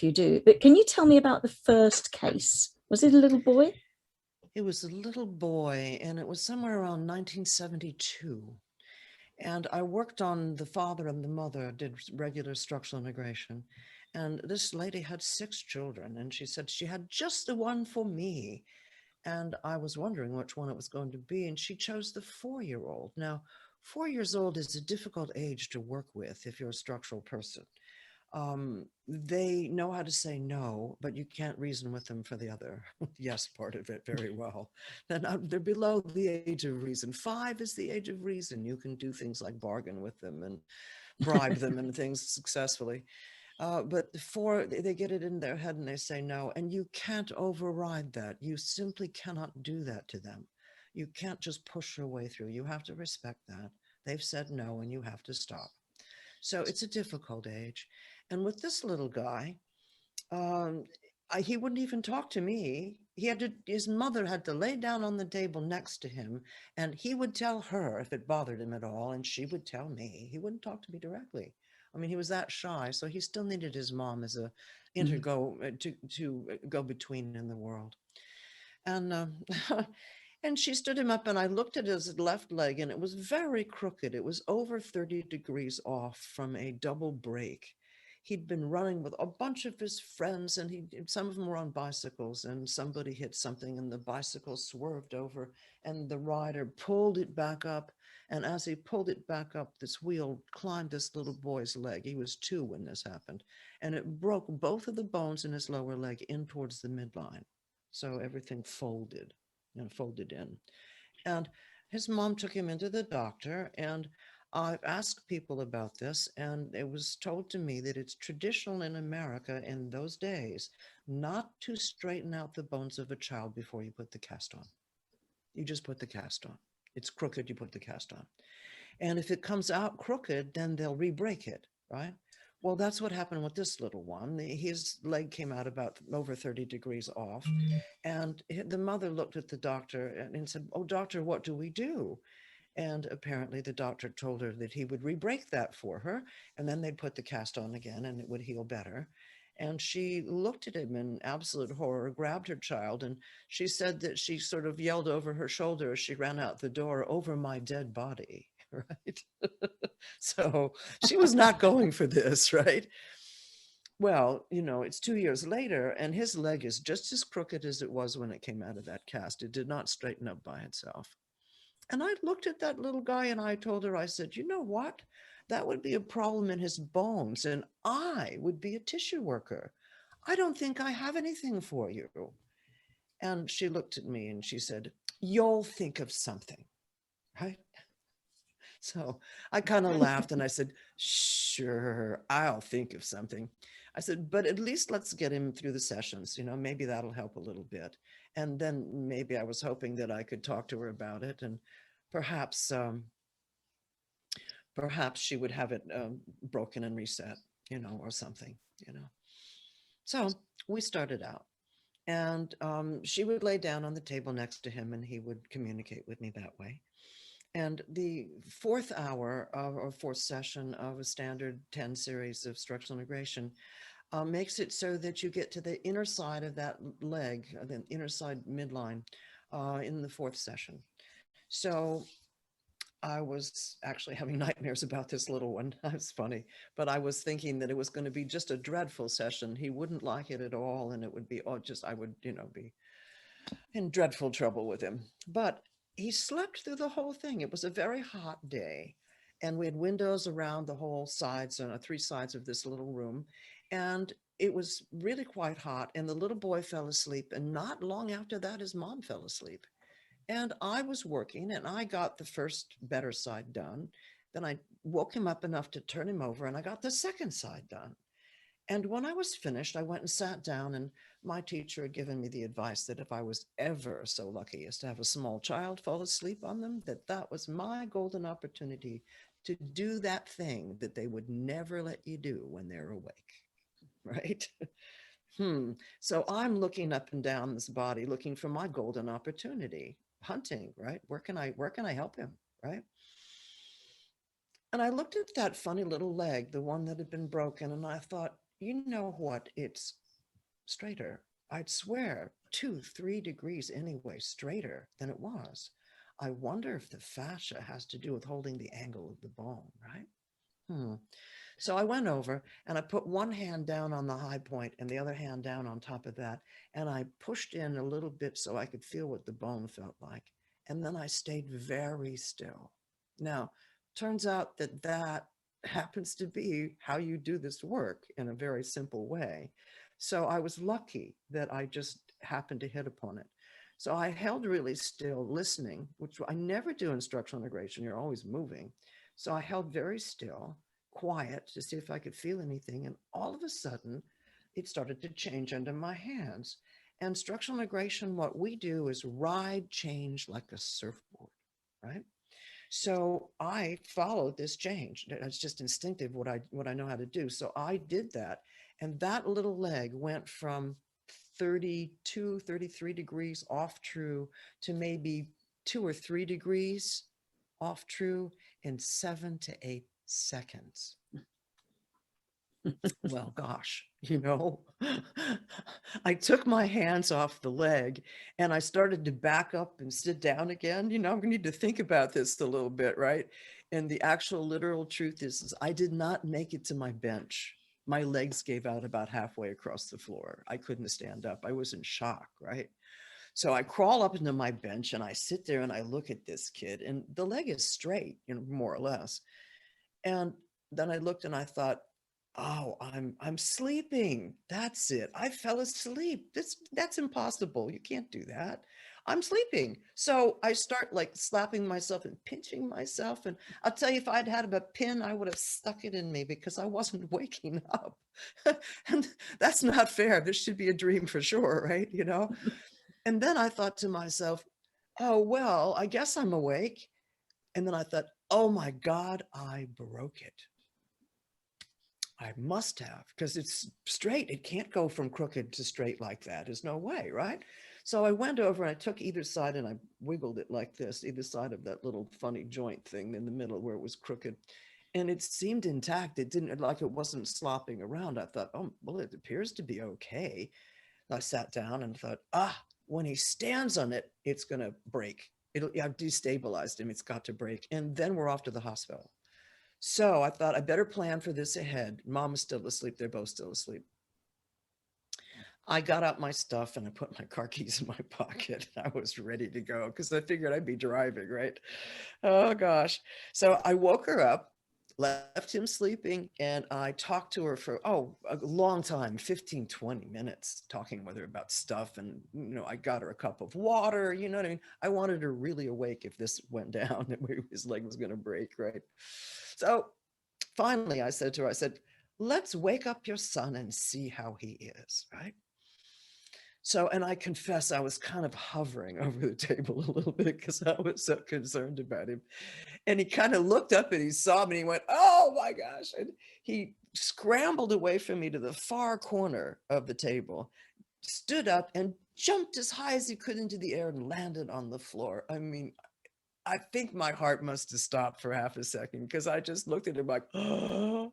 you do, but can you tell me about the first case? Was it a little boy? It was a little boy, and it was somewhere around 1972. And I worked on the father and the mother, did regular structural integration. And this lady had 6 children, and she said she had just the one for me. And I was wondering which one it was going to be, and she chose the 4-year-old. Now, 4 years old is a difficult age to work with if you're a structural person. They know how to say no, but you can't reason with them for the other yes part of it very well. They're below the age of reason. 5 is the age of reason. You can do things like bargain with them and bribe them and things successfully. But the 4, they get it in their head and they say no, and you can't override that. You simply cannot do that to them. You can't just push your way through. You have to respect that. They've said no, and you have to stop. So it's a difficult age. And with this little guy, um, he wouldn't even talk to me. His mother had to lay down on the table next to him, and he would tell her if it bothered him at all, and she would tell me. He wouldn't talk to me directly. I mean, he was that shy, so he still needed his mom as a Mm. to go between in the world. And and she stood him up, and I looked at his left leg, and it was very crooked. It was over 30 degrees off from a double break. He'd been running with a bunch of his friends, and some of them were on bicycles, and somebody hit something, and the bicycle swerved over, and the rider pulled it back up. And as he pulled it back up, this wheel climbed this little boy's leg. He was 2 when this happened, and it broke both of the bones in his lower leg in towards the midline. So everything folded in. And his mom took him into the doctor, and I've asked people about this, and it was told to me that it's traditional in America in those days not to straighten out the bones of a child before you put the cast on. You just put the cast on. It's crooked, you put the cast on. And if it comes out crooked, then they'll re-break it, right? Well, that's what happened with this little one. His leg came out about over 30 degrees off. And the mother looked at the doctor and said, "Oh, doctor, what do we do?" And apparently the doctor told her that he would re-break that for her, and then they'd put the cast on again and it would heal better. And she looked at him in absolute horror, grabbed her child, and she said that she sort of yelled over her shoulder as she ran out the door, "Over my dead body." Right? So she was not going for this, right? Well, it's 2 years later, and his leg is just as crooked as it was when it came out of that cast. It did not straighten up by itself. And I looked at that little guy and I told her, I said, "You know what? That would be a problem in his bones, and I would be a tissue worker. I don't think I have anything for you." And she looked at me and she said, "You'll think of something," right? So I kind of laughed and I said, "Sure, I'll think of something." I said, "But at least let's get him through the sessions. Maybe that'll help a little bit." And then maybe I was hoping that I could talk to her about it, and perhaps, perhaps she would have it broken and reset, or something, you know. So we started out, and she would lay down on the table next to him, and he would communicate with me that way. And the 4th hour or 4th session of a standard 10 series of structural integration makes it so that you get to the inner side of that leg, the inner side midline, in the 4th session. So I was actually having nightmares about this little one. It's funny, but I was thinking that it was going to be just a dreadful session. He wouldn't like it at all, and it would be I would, be in dreadful trouble with him. But he slept through the whole thing. It was a very hot day, and we had windows around the whole sides, 3 sides of this little room, and it was really quite hot. And the little boy fell asleep, and not long after that, his mom fell asleep. And I was working, and I got the first better side done. Then I woke him up enough to turn him over, and I got the second side done. And when I was finished, I went and sat down, and my teacher had given me the advice that if I was ever so lucky as to have a small child fall asleep on them, that was my golden opportunity to do that thing that they would never let you do when they're awake, right? So I'm looking up and down this body, looking for my golden opportunity, hunting, right? Where can I help him, right? And I looked at that funny little leg, the one that had been broken, and I thought, you know what? It's straighter. I'd swear 2-3 degrees anyway, straighter than it was. I wonder if the fascia has to do with holding the angle of the bone, right? So I went over and I put one hand down on the high point and the other hand down on top of that. And I pushed in a little bit so I could feel what the bone felt like. And then I stayed very still. Now, turns out that that happens to be how you do this work in a very simple way. So I was lucky that I just happened to hit upon it. So I held really still, listening, which I never do in structural integration. You're always moving. So I held very still, quiet, to see if I could feel anything. And all of a sudden, it started to change under my hands. And structural integration, what we do is ride change like a surfboard, right? So I followed this change. It's just instinctive what I know how to do. So I did that. And that little leg went from 32, 33 degrees off true to maybe 2 or 3 degrees off true in 7 to 8 seconds. Well, gosh, I took my hands off the leg and I started to back up and sit down again. I'm going to need to think about this a little bit, right? And the actual literal truth is I did not make it to my bench. My legs gave out about halfway across the floor. I couldn't stand up. I was in shock, right? So I crawl up into my bench and I sit there and I look at this kid and the leg is straight, more or less. And then I looked and I thought, oh, I'm sleeping. That's it. I fell asleep. That's impossible. You can't do that. I'm sleeping. So I start like slapping myself and pinching myself. And I'll tell you, if I'd had a pin, I would have stuck it in me because I wasn't waking up. And that's not fair. This should be a dream for sure, right? And then I thought to myself, oh, well, I guess I'm awake. And then I thought, oh my God, I broke it. I must have, because it's straight. It can't go from crooked to straight like that. There's no way, right? So I went over and I took either side and I wiggled it like this, either side of that little funny joint thing in the middle where it was crooked. And it seemed intact. It didn't, like it wasn't slopping around. I thought, oh, well, it appears to be okay. I sat down and thought, when he stands on it, it's going to break. I've destabilized him. It's got to break. And then we're off to the hospital. So I thought I better plan for this ahead. Mom is still asleep. They're both still asleep. I got out my stuff and I put my car keys in my pocket. I was ready to go because I figured I'd be driving, right? Oh, gosh. So I woke her up, left him sleeping, and I talked to her for, a long time, 15, 20 minutes, talking with her about stuff. And, I got her a cup of water, you know what I mean? I wanted her really awake if this went down, that his leg was going to break, right? So finally, I said to her, let's wake up your son and see how he is, right? So, and I confess, I was kind of hovering over the table a little bit because I was so concerned about him. And he kind of looked up and he saw me and he went, oh my gosh. And he scrambled away from me to the far corner of the table, stood up and jumped as high as he could into the air and landed on the floor. I mean, I think my heart must have stopped for half a second because I just looked at him like, oh,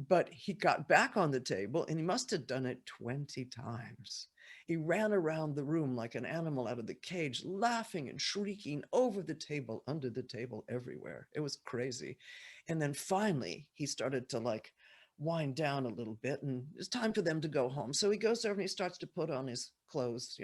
but he got back on the table and he must have done it 20 times. He ran around the room like an animal out of the cage, laughing and shrieking over the table, under the table, everywhere. It was crazy. And then finally he started to like wind down a little bit and it's time for them to go home. So he goes over and he starts to put on his clothes,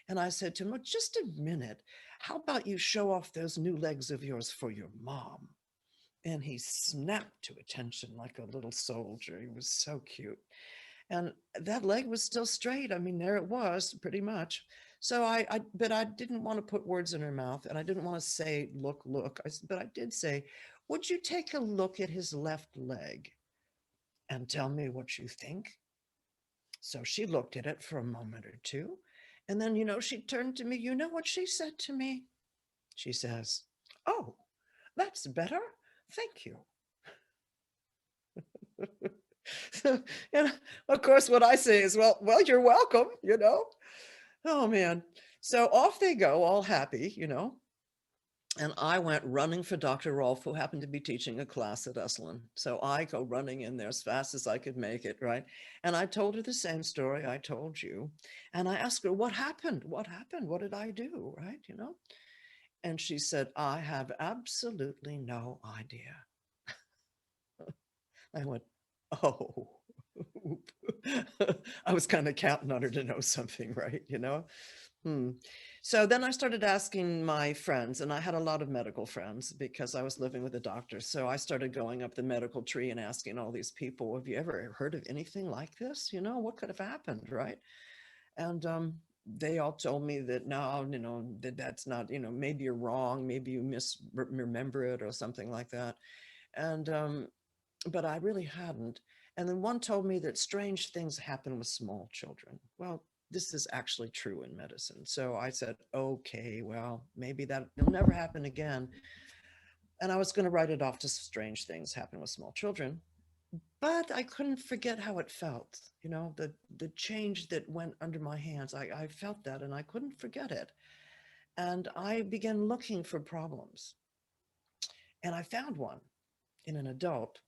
And I said to him, well, just a minute. How about you show off those new legs of yours for your mom? And he snapped to attention like a little soldier. He was so cute. And that leg was still straight. I mean, there it was pretty much. So but I didn't want to put words in her mouth and I didn't want to say, look, but I did say, would you take a look at his left leg and tell me what you think? So she looked at it for a moment or two. And then, she turned to me. You know what she said to me? She says, oh, that's better. Thank you. So, and of course, what I say is, well, you're welcome, Oh, man. So off they go, all happy, And I went running for Dr. Rolf, who happened to be teaching a class at Esalen. So I go running in there as fast as I could make it, right? And I told her the same story I told you. And I asked her, what happened? What happened? What did I do? Right? You know? And she said, I have absolutely no idea. I went, oh, I was kind of counting on her to know something, right? You know? So then I started asking my friends, and I had a lot of medical friends because I was living with a doctor. So I started going up the medical tree and asking all these people, have you ever heard of anything like this? You know, what could have happened, right? And they all told me that no, you know, that's not, you know, maybe you're wrong, maybe you misremember it or something like that. And but I really hadn't. And then one told me that strange things happen with small children. Well, this is actually true in medicine. So I said, okay, well, maybe that'll never happen again. And I was going to write it off to strange things happen with small children. But I couldn't forget how it felt, you know, the change that went under my hands. I felt that and I couldn't forget it. And I began looking for problems. And I found one in an adult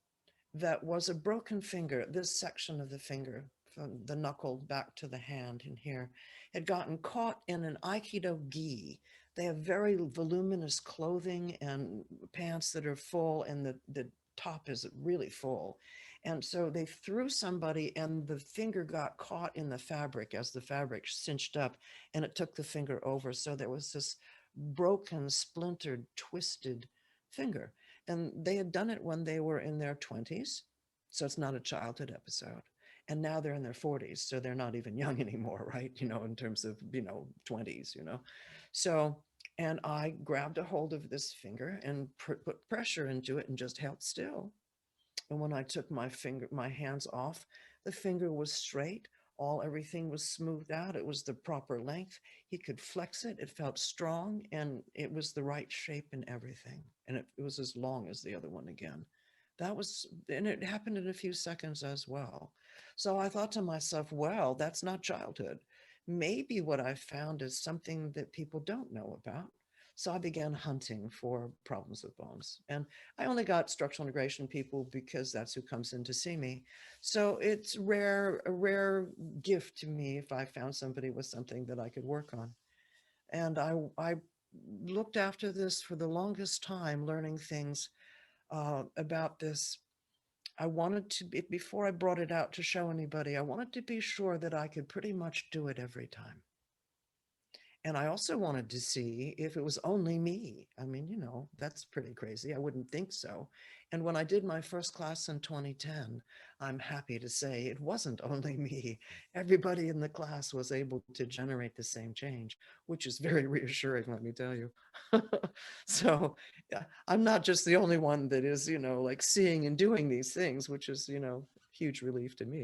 that was a broken finger. This section of the finger, from the knuckle back to the hand in here, had gotten caught in an Aikido gi. They have very voluminous clothing and pants that are full, and the top is really full. And so they threw somebody, and the finger got caught in the fabric as the fabric cinched up, and it took the finger over. So there was this broken, splintered, twisted finger. And they had done it when they were in their 20s. So it's not a childhood episode. And now they're in their 40s. So they're not even young anymore, right? You know, in terms of, you know, 20s, you know. So, and I grabbed a hold of this finger and put pressure into it and just held still. And when I took my hands off, the finger was straight. Everything was smoothed out. It was the proper length. He could flex it. It felt strong, and it was the right shape and everything. And it was as long as the other one again. And it happened in a few seconds as well. So I thought to myself, well, that's not childhood. Maybe what I found is something that people don't know about. So I began hunting for problems with bones. And I only got structural integration people because that's who comes in to see me. So it's a rare gift to me if I found somebody with something that I could work on. And I looked after this for the longest time, learning things about this. I wanted to be, before I brought it out to show anybody, I wanted to be sure that I could pretty much do it every time. And I also wanted to see if it was only me. I mean, you know, that's pretty crazy. I wouldn't think so. And when I did my first class in 2010, I'm happy to say it wasn't only me. Everybody in the class was able to generate the same change, which is very reassuring, let me tell you. So yeah, I'm not just the only one that is, you know, like seeing and doing these things, which is, you know, huge relief to me.